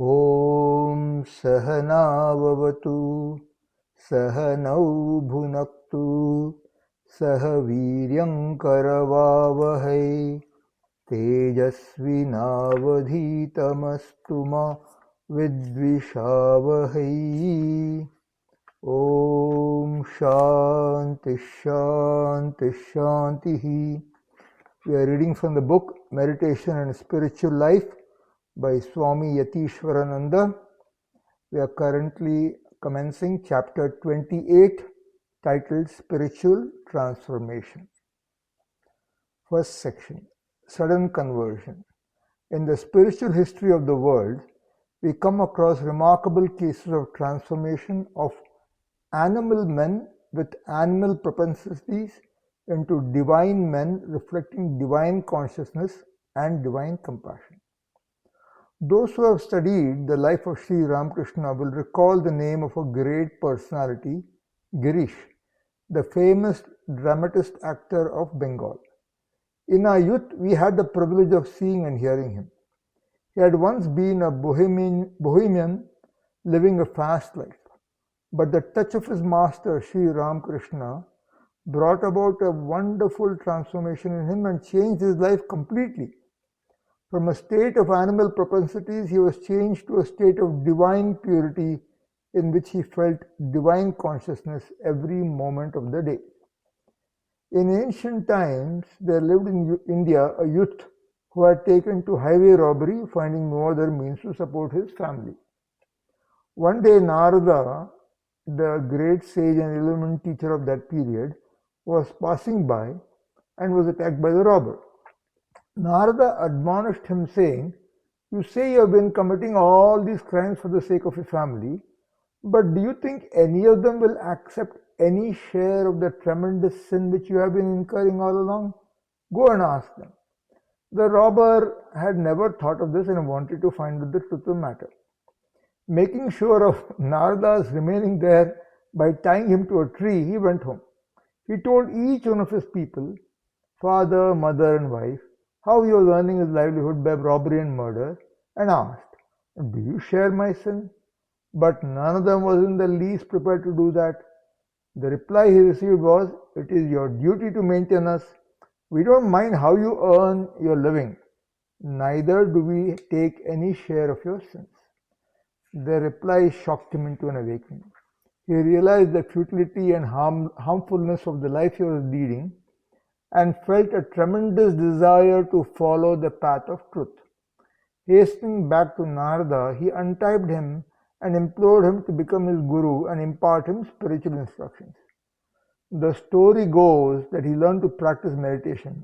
ॐ सहनाववतु सहनौ भुनक्तु सह वीर्यङ्करवावहै तेजस्विनावधीतमस्तु मा विद्विषावहै। ॐ शान्ति शान्ति शान्तिः. We are reading from the book Meditation and Spiritual Life by Swami Yatiswarananda. We are currently commencing chapter 28 titled Spiritual Transformation. First section, Sudden Conversion. In the spiritual history of the world, we come across remarkable cases of transformation of animal men with animal propensities into divine men reflecting divine consciousness and divine compassion. Those who have studied the life of Sri Ramakrishna will recall the name of a great personality, Girish, the famous dramatist actor of Bengal. In our youth, we had the privilege of seeing and hearing him. He had once been a bohemian living a fast life, but the touch of his master, Sri Ramakrishna, brought about a wonderful transformation in him and changed his life completely. From a state of animal propensities, he was changed to a state of divine purity in which he felt divine consciousness every moment of the day. In ancient times, there lived in India a youth who had taken to highway robbery, finding no other means to support his family. One day, Narada, the great sage and illumined teacher of that period, was passing by and was attacked by the robber. Narada admonished him, saying, "You say you have been committing all these crimes for the sake of your family, but do you think any of them will accept any share of the tremendous sin which you have been incurring all along? Go and ask them." The robber had never thought of this and wanted to find out the truth of the matter. Making sure of Narada's remaining there by tying him to a tree, he went home. He told each one of his people, father, mother, and wife, how he was earning his livelihood by robbery and murder, and asked, "Do you share my sin?" But none of them was in the least prepared to do that. The reply he received was, "It is your duty to maintain us. We don't mind how you earn your living. Neither do we take any share of your sins." The reply shocked him into an awakening. He realized the futility and harmfulness of the life he was leading and felt a tremendous desire to follow the path of truth. Hastening back to Narada, he untied him and implored him to become his guru and impart him spiritual instructions. The story goes that he learned to practice meditation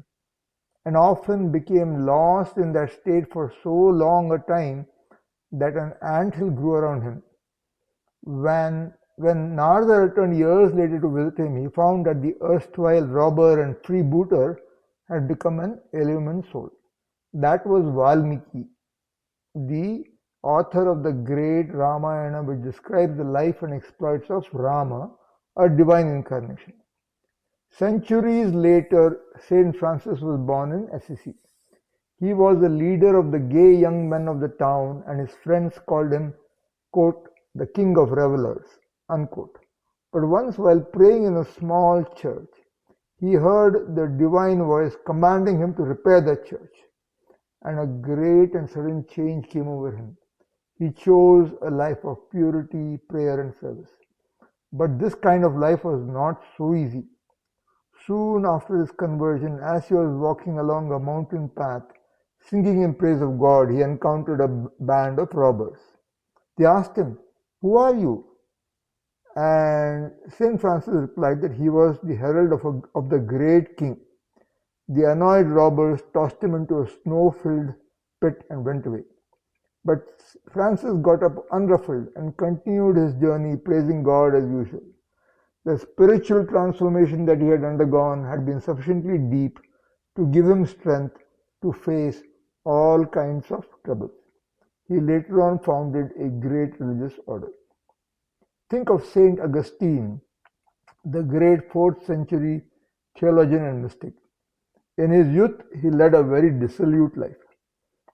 and often became lost in that state for so long a time that an anthill grew around him. When Narada returned years later to visit him, he found that the erstwhile robber and freebooter had become an illumined soul. That was Valmiki, the author of the great Ramayana, which describes the life and exploits of Rama, a divine incarnation. Centuries later, Saint Francis was born in Assisi. He was the leader of the gay young men of the town, and his friends called him, quote, "the king of revelers," unquote. But once, while praying in a small church, he heard the divine voice commanding him to repair the church, and a great and sudden change came over him. He chose a life of purity, prayer, and service. But this kind of life was not so easy. Soon after his conversion, as he was walking along a mountain path, singing in praise of God, he encountered a band of robbers. They asked him, "Who are you?" And Saint Francis replied that he was the herald of the great king. The annoyed robbers tossed him into a snow-filled pit and went away. But Francis got up unruffled and continued his journey, praising God as usual. The spiritual transformation that he had undergone had been sufficiently deep to give him strength to face all kinds of troubles. He later on founded a great religious order. Think of Saint Augustine, the great 4th century theologian and mystic. In his youth, he led a very dissolute life.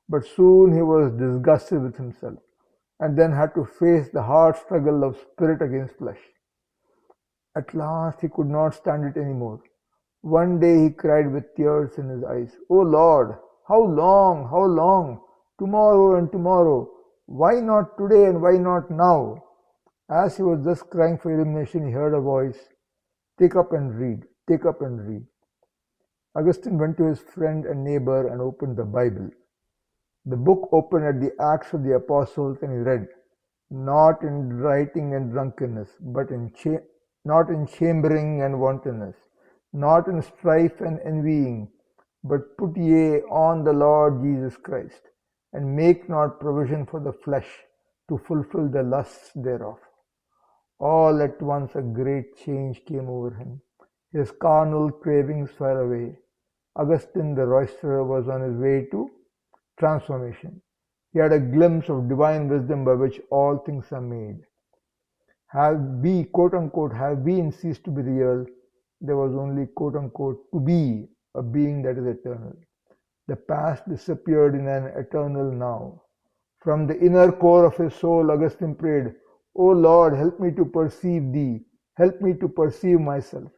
But soon he was disgusted with himself. and then had to face the hard struggle of spirit against flesh. At last he could not stand it any more. One day he cried with tears in his eyes, "O Lord, how long, how long? Tomorrow and tomorrow. Why not today and why not now?" As he was thus crying for illumination, he heard a voice, "Take up and read, take up and read." Augustine went to his friend and neighbor and opened the Bible. The book opened at the Acts of the Apostles, and he read, "Not in writing and drunkenness, but not in chambering and wantonness, not in strife and envying, but put ye on the Lord Jesus Christ, and make not provision for the flesh to fulfill the lusts thereof." All at once a great change came over him. His carnal cravings fell away. Augustine the roisterer was on his way to transformation. He had a glimpse of divine wisdom by which all things are made. Have we, quote unquote, have been ceased to be real, there was only, quote unquote, to be, a being that is eternal. The past disappeared in an eternal now. From the inner core of his soul, Augustine prayed, "O Lord, help me to perceive Thee, help me to perceive myself,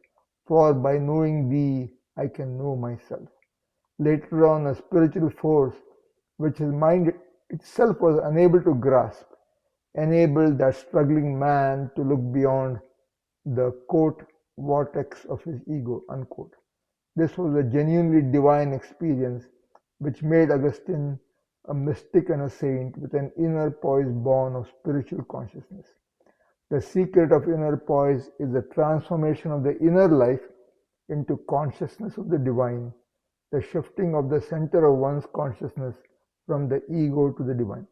for by knowing Thee, I can know myself." Later on, a spiritual force, which his mind itself was unable to grasp, enabled that struggling man to look beyond the, quote, vortex of his ego, unquote. This was a genuinely divine experience which made Augustine a mystic and a saint with an inner poise born of spiritual consciousness. The secret of inner poise is the transformation of the inner life into consciousness of the divine, the shifting of the center of one's consciousness from the ego to the divine.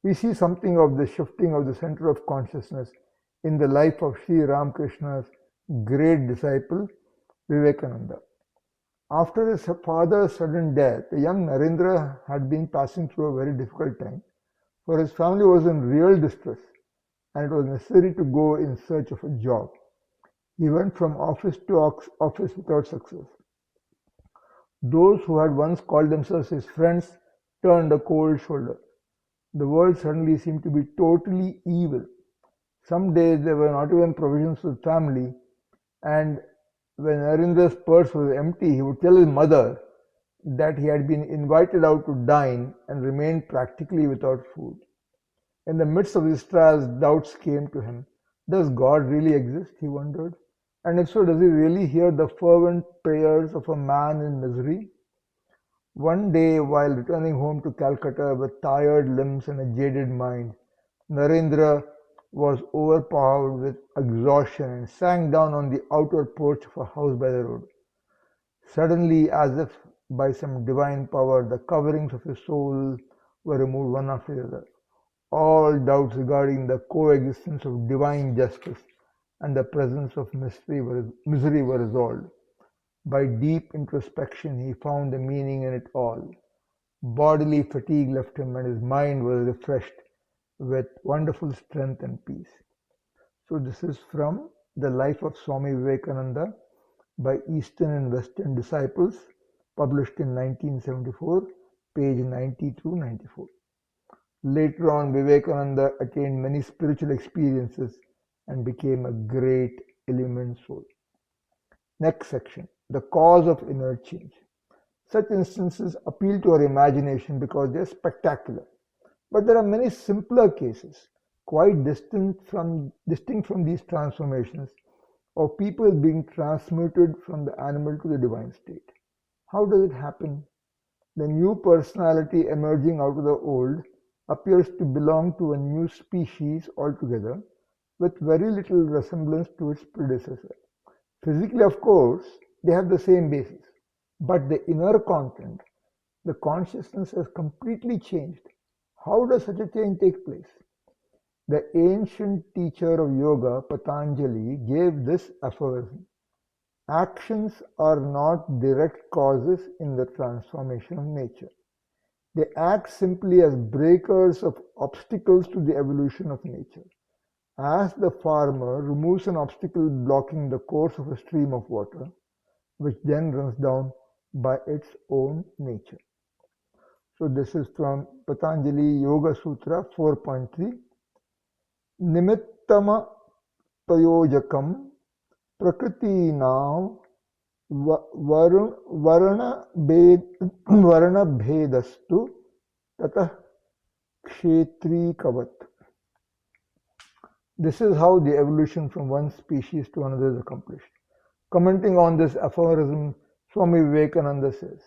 We see something of the shifting of the center of consciousness in the life of Sri Ramakrishna's great disciple Vivekananda. After his father's sudden death, the young Narendra had been passing through a very difficult time, for his family was in real distress and it was necessary to go in search of a job. He went from office to office without success. Those who had once called themselves his friends turned a cold shoulder. The world suddenly seemed to be totally evil. Some days there were not even provisions for the family, and when Narendra's purse was empty, he would tell his mother that he had been invited out to dine and remained practically without food. In the midst of these trials, doubts came to him. Does God really exist? He wondered. And if so, does he really hear the fervent prayers of a man in misery? One day, while returning home to Calcutta with tired limbs and a jaded mind, Narendra was overpowered with exhaustion and sank down on the outer porch of a house by the road. Suddenly, as if by some divine power, the coverings of his soul were removed one after the other. All doubts regarding the coexistence of divine justice and the presence of misery were resolved. By deep introspection, he found the meaning in it all. Bodily fatigue left him and his mind was refreshed with wonderful strength and peace. So this is from the life of Swami Vivekananda by Eastern and Western Disciples, published in 1974, page 90 through 94. Later on, Vivekananda attained many spiritual experiences and became a great illumined soul. Next section, the cause of inner change. Such instances appeal to our imagination because they are spectacular. But there are many simpler cases, quite distinct from these transformations, of people being transmuted from the animal to the divine state. How does it happen? The new personality emerging out of the old appears to belong to a new species altogether, with very little resemblance to its predecessor. Physically, of course, they have the same basis, but the inner content, the consciousness has completely changed. How does such a change take place? The ancient teacher of yoga, Patanjali, gave this aphorism: actions are not direct causes in the transformation of nature. They act simply as breakers of obstacles to the evolution of nature. As the farmer removes an obstacle blocking the course of a stream of water, which then runs down by its own nature. So this is from Patanjali Yoga Sutra 4.3. Nimittama prayojakam prakritinam varna bhedastu tatah kshetri. This is how the evolution from one species to another is accomplished. Commenting on this aphorism, Swami Vivekananda says,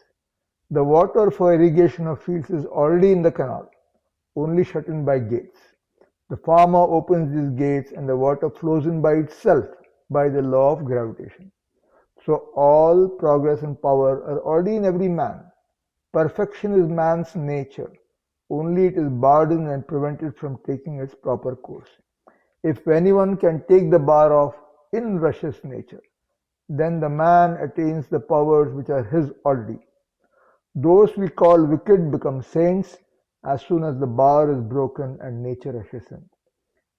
"The water for irrigation of fields is already in the canal, only shut in by gates. The farmer opens these gates and the water flows in by itself by the law of gravitation. So all progress and power are already in every man. Perfection is man's nature, only it is barred in and prevented from taking its proper course. If anyone can take the bar off in rushes nature, then the man attains the powers which are his already. Those we call wicked become saints as soon as the bar is broken and nature ushers in.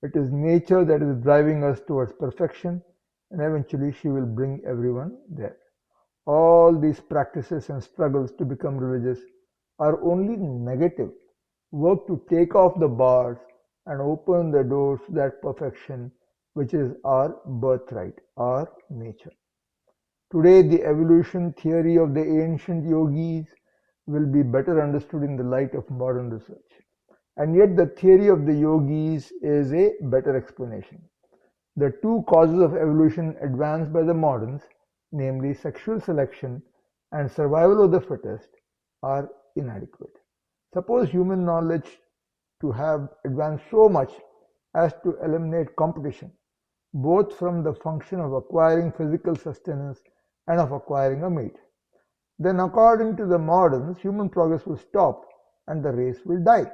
It is nature that is driving us towards perfection, and eventually she will bring everyone there. All these practices and struggles to become religious are only negative work to take off the bars and open the doors to that perfection which is our birthright, our nature. Today, the evolution theory of the ancient yogis will be better understood in the light of modern research. And yet, the theory of the yogis is a better explanation. The two causes of evolution advanced by the moderns, namely sexual selection and survival of the fittest, are inadequate. Suppose human knowledge to have advanced so much as to eliminate competition, both from the function of acquiring physical sustenance and of acquiring a mate. Then according to the moderns, human progress will stop and the race will die.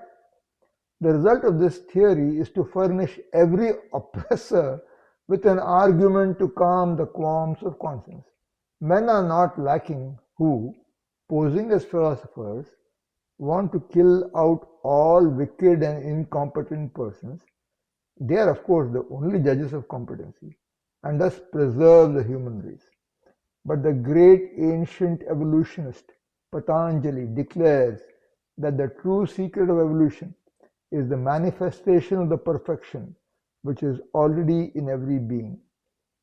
The result of this theory is to furnish every oppressor with an argument to calm the qualms of conscience. Men are not lacking who, posing as philosophers, want to kill out all wicked and incompetent persons. They are, of course, the only judges of competency and thus preserve the human race. But the great ancient evolutionist Patanjali declares that the true secret of evolution is the manifestation of the perfection which is already in every being,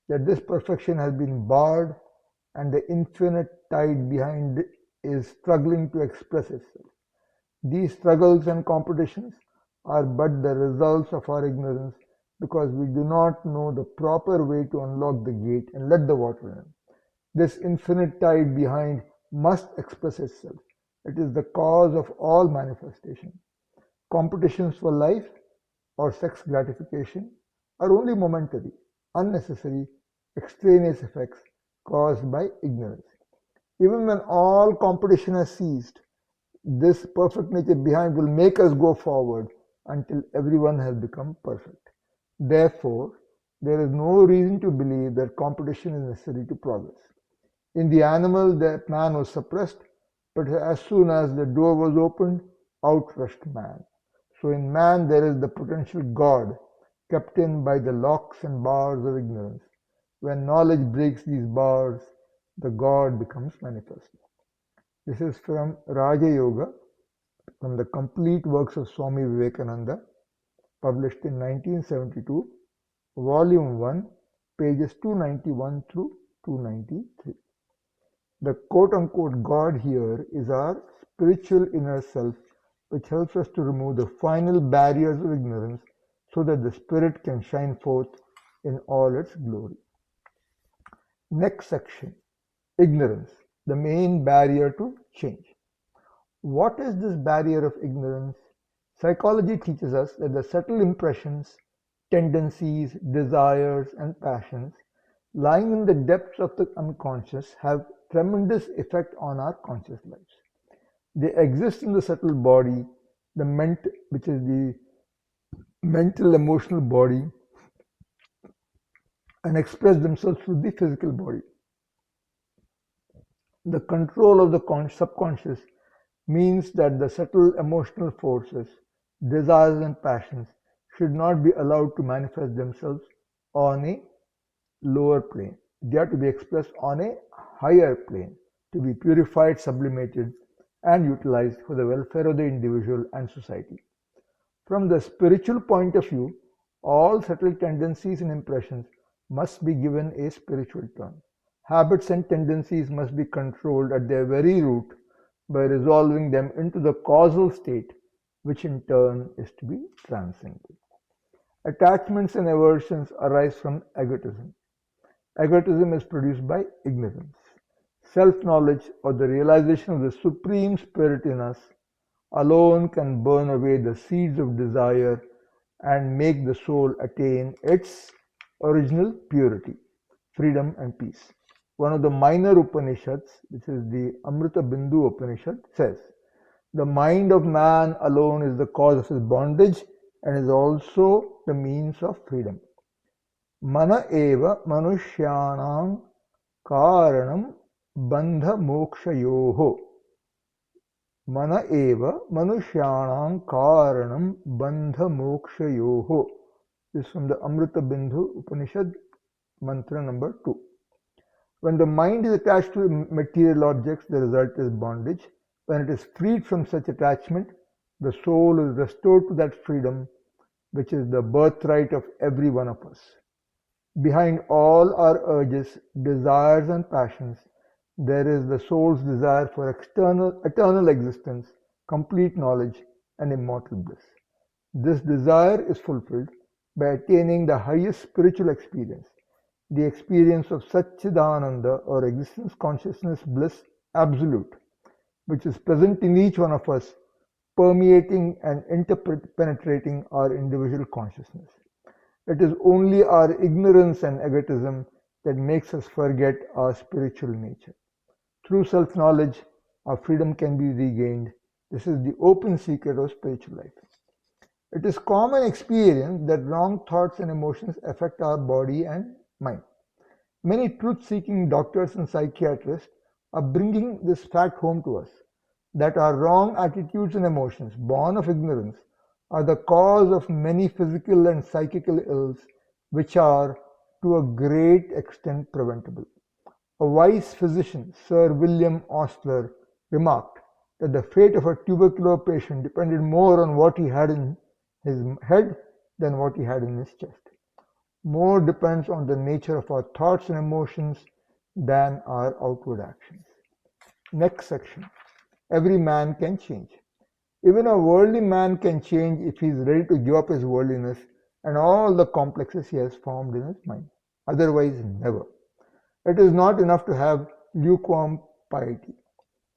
that this perfection has been barred and the infinite tide behind it is struggling to express itself. These struggles and competitions are but the results of our ignorance because we do not know the proper way to unlock the gate and let the water in. This infinite tide behind must express itself. It is the cause of all manifestation. Competitions for life or sex gratification are only momentary, unnecessary, extraneous effects caused by ignorance. Even when all competition has ceased, this perfect nature behind will make us go forward until everyone has become perfect. Therefore, there is no reason to believe that competition is necessary to progress. In the animal, that man was suppressed, but as soon as the door was opened, out rushed man. So in man there is the potential God, kept in by the locks and bars of ignorance. When knowledge breaks these bars, the God becomes manifest. This is from Raja Yoga, from the complete works of Swami Vivekananda, published in 1972, Volume 1, pages 291 through 293. The quote-unquote God here is our spiritual inner self, which helps us to remove the final barriers of ignorance so that the spirit can shine forth in all its glory. Next section, ignorance, the main barrier to change. What is this barrier of ignorance? Psychology teaches us that the subtle impressions, tendencies, desires, and passions lying in the depths of the unconscious have tremendous effect on our conscious lives. They exist in the subtle body, which is the mental emotional body, and express themselves through the physical body. The control of the subconscious means that the subtle emotional forces, desires and passions should not be allowed to manifest themselves on a lower plane. They are to be expressed on a higher plane, to be purified, sublimated, and utilized for the welfare of the individual and society. From the spiritual point of view, all subtle tendencies and impressions must be given a spiritual turn. Habits and tendencies must be controlled at their very root by resolving them into the causal state, which in turn is to be transcended. Attachments and aversions arise from egotism. Egotism is produced by ignorance. Self-knowledge or the realization of the Supreme Spirit in us alone can burn away the seeds of desire and make the soul attain its original purity, freedom and peace. One of the minor Upanishads, which is the Amrita Bindu Upanishad, says, "The mind of man alone is the cause of his bondage and is also the means of freedom. Mana eva manushyanam karanam bandha mokshayoho." Mana eva manushyanam karanam bandha mokshayoho. This is from the Amrita Bindu Upanishad, mantra number 2. When the mind is attached to material objects, the result is bondage. When it is freed from such attachment, the soul is restored to that freedom, which is the birthright of every one of us. Behind all our urges, desires and passions, there is the soul's desire for eternal existence, complete knowledge and immortal bliss. This desire is fulfilled by attaining the highest spiritual experience, the experience of Satchidananda or existence consciousness bliss absolute, which is present in each one of us, permeating and interpenetrating our individual consciousness. It is only our ignorance and egotism that makes us forget our spiritual nature. Through self-knowledge, our freedom can be regained. This is the open secret of spiritual life. It is common experience that wrong thoughts and emotions affect our body and mind. Many truth-seeking doctors and psychiatrists are bringing this fact home to us, that our wrong attitudes and emotions, born of ignorance, are the cause of many physical and psychical ills, which are to a great extent preventable. A wise physician, Sir William Osler, remarked that the fate of a tuberculosis patient depended more on what he had in his head than what he had in his chest. More depends on the nature of our thoughts and emotions than our outward actions. Next section. Every man can change. Even a worldly man can change if he is ready to give up his worldliness and all the complexes he has formed in his mind. Otherwise, never. It is not enough to have lukewarm piety.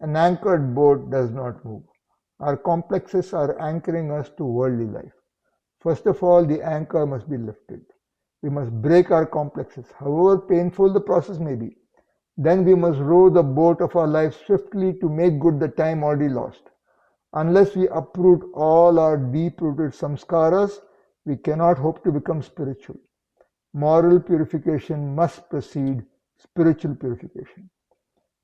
An anchored boat does not move. Our complexes are anchoring us to worldly life. First of all, the anchor must be lifted. We must break our complexes, however painful the process may be. Then we must row the boat of our life swiftly to make good the time already lost. Unless we uproot all our deep-rooted samskaras, we cannot hope to become spiritual. Moral purification must precede spiritual purification.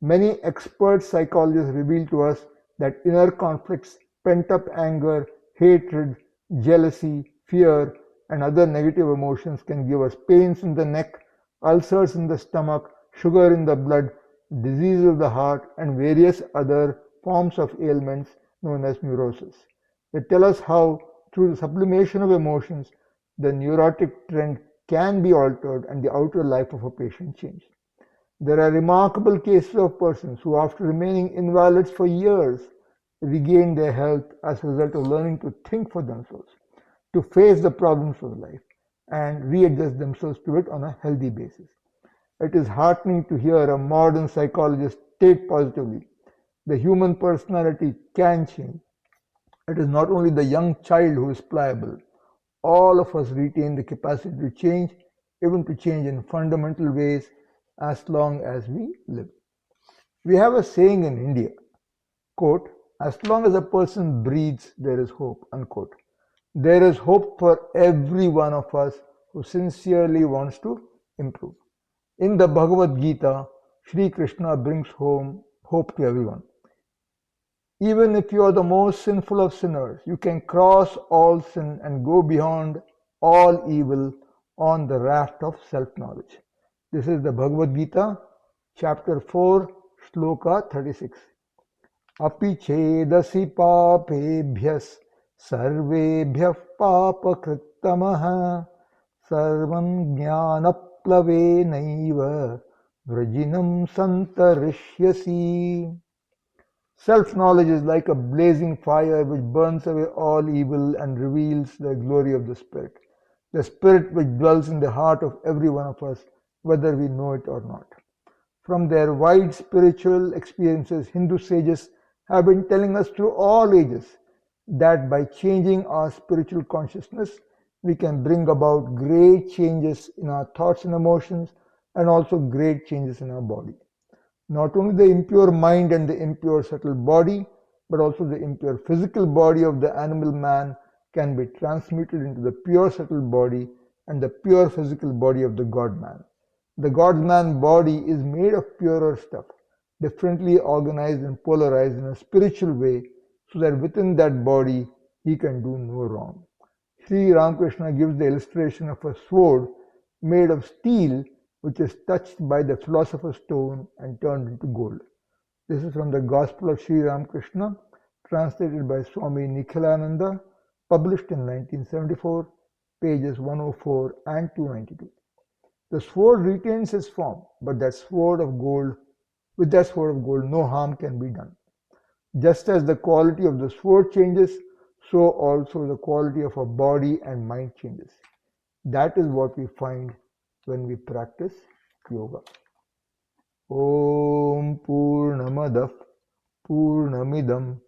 Many expert psychologists reveal to us that inner conflicts, pent-up anger, hatred, jealousy, fear, and other negative emotions can give us pains in the neck, ulcers in the stomach, sugar in the blood, disease of the heart, and various other forms of ailments known as neurosis. They tell us how, through the sublimation of emotions, the neurotic trend can be altered and the outer life of a patient changed. There are remarkable cases of persons who, after remaining invalids for years, regained their health as a result of learning to think for themselves, to face the problems of life, and readjust themselves to it on a healthy basis. It is heartening to hear a modern psychologist state positively, the human personality can change. It is not only the young child who is pliable. All of us retain the capacity to change, even to change in fundamental ways, as long as we live. We have a saying in India, quote, "As long as a person breathes, there is hope," unquote. There is hope for every one of us who sincerely wants to improve. In the Bhagavad Gita, Sri Krishna brings home hope to everyone. Even if you are the most sinful of sinners, you can cross all sin and go beyond all evil on the raft of self-knowledge. This is the Bhagavad Gita, chapter 4, shloka 36. अपि चेदसि पापेभ्यः सर्वेभ्यः पापकृत्तमः सर्वं ज्ञानप्लवेनैव वृजिनं सन्तरिष्यसि. Self-knowledge is like a blazing fire which burns away all evil and reveals the glory of the Spirit. The Spirit which dwells in the heart of every one of us, whether we know it or not. From their wide spiritual experiences, Hindu sages have been telling us through all ages that by changing our spiritual consciousness, we can bring about great changes in our thoughts and emotions and also great changes in our body. Not only the impure mind and the impure subtle body, but also the impure physical body of the animal man can be transmuted into the pure subtle body and the pure physical body of the God man. The God man body is made of purer stuff, differently organized and polarized in a spiritual way, so that within that body he can do no wrong. Sri Ramakrishna gives the illustration of a sword made of steel which is touched by the philosopher's stone and turned into gold. This is from the Gospel of Sri Ramakrishna, translated by Swami Nikhilananda, published in 1974, pages 104 and 292. The sword retains its form, but with that sword of gold, no harm can be done. Just as the quality of the sword changes, so also the quality of our body and mind changes. That is what we find when we practice yoga. Om Purnamadah Purnamidam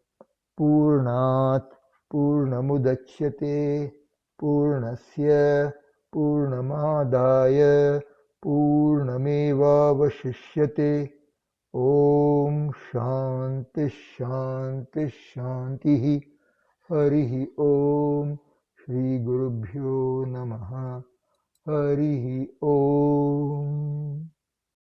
Purnat Purnamudachyate Purnasya Purnamadaya Purnamevavashishyate. Om Shanti Shanti Shanti. Harihi Om. Shri Gurubhyo Namaha. Harihi Om.